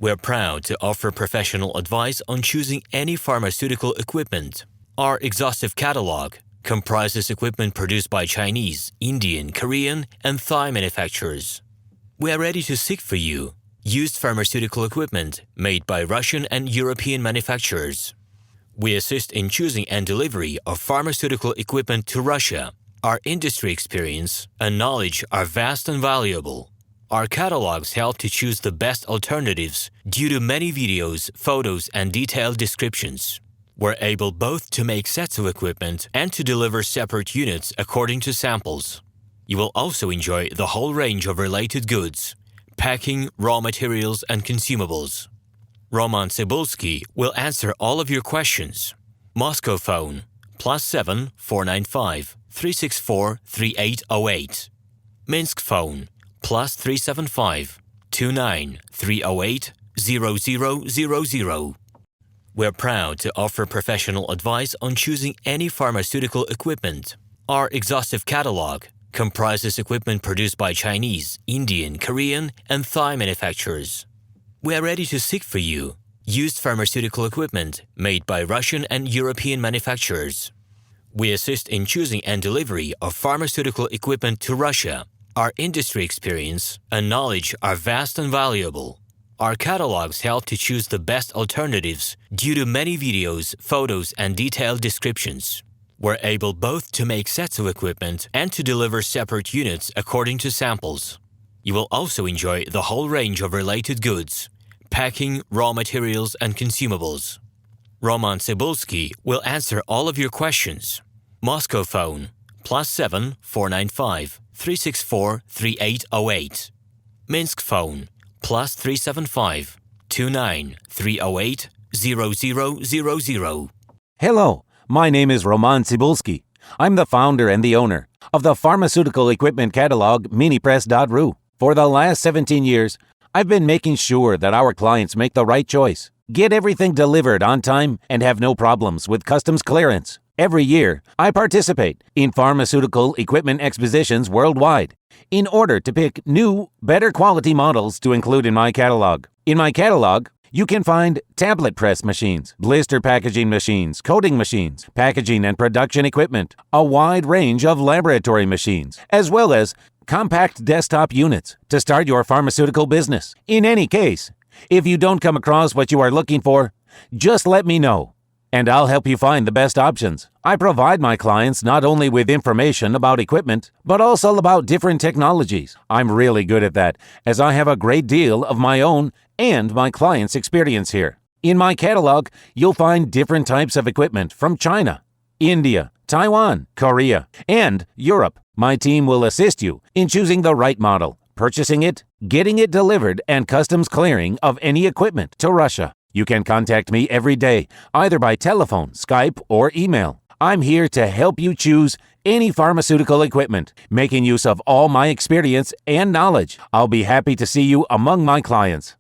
We're proud to offer professional advice on choosing any pharmaceutical equipment. Our exhaustive catalog comprises equipment produced by Chinese, Indian, Korean, and Thai manufacturers. We are ready to seek for you used pharmaceutical equipment made by Russian and European manufacturers. We assist in choosing and delivery of pharmaceutical equipment to Russia. Our industry experience and knowledge are vast and valuable. Our catalogs help to choose the best alternatives due to many videos, photos, and detailed descriptions. We're able both to make sets of equipment and to deliver separate units according to samples. You will also enjoy the whole range of related goods, packing, raw materials, and consumables. RomanTsibulsky will answer all of your questions. Moscow phone +7 495 364 3808. Minsk phone +375 29 308 0000. We're proud to offer professional advice on choosing any pharmaceutical equipment. Our exhaustive catalog comprises equipment produced by Chinese, Indian, Korean, and Thai manufacturers. We are ready to seek for you used pharmaceutical equipment made by Russian and European manufacturers. We assist in choosing and delivery of pharmaceutical equipment to Russia. Our industry experience and knowledge are vast and valuable. Our catalogs help to choose the best alternatives due to many videos, photos, and detailed descriptions. We're able both to make sets of equipment and to deliver separate units according to samples. You will also enjoy the whole range of related goods, packing, raw materials, and consumables. RomanTsibulsky will answer all of your questions. Moscow phone +7 495 364 3808. Minsk phone +375 29 308 0000. Hello, my name is RomanTsibulsky. I'm the founder and the owner of the pharmaceutical equipment catalog Minipress.ru. For the last 17 years, I've been making sure that our clients make the right choice, get everything delivered on time, and have no problems with customs clearance. Every year, I participate in pharmaceutical equipment expositions worldwide in order to pick new, better quality models to include in my catalog. In my catalog, you can find tablet press machines, blister packaging machines, coating machines, packaging and production equipment, a wide range of laboratory machines, as well as compact desktop units to start your pharmaceutical business. In any case, if you don't come across what you are looking for, just let me know, and I'll help you find the best options. I provide my clients not only with information about equipment, but also about different technologies. I'm really good at that, as I have a great deal of my own and my clients' experience here. In my catalog, you'll find different types of equipment from China, India, Taiwan, Korea, and Europe. My team will assist you in choosing the right model, purchasing it, getting it delivered, and customs clearing of any equipment to Russia. You can contact me every day, either by telephone, Skype, or email. I'm here to help you choose any pharmaceutical equipment, making use of all my experience and knowledge. I'll be happy to see you among my clients.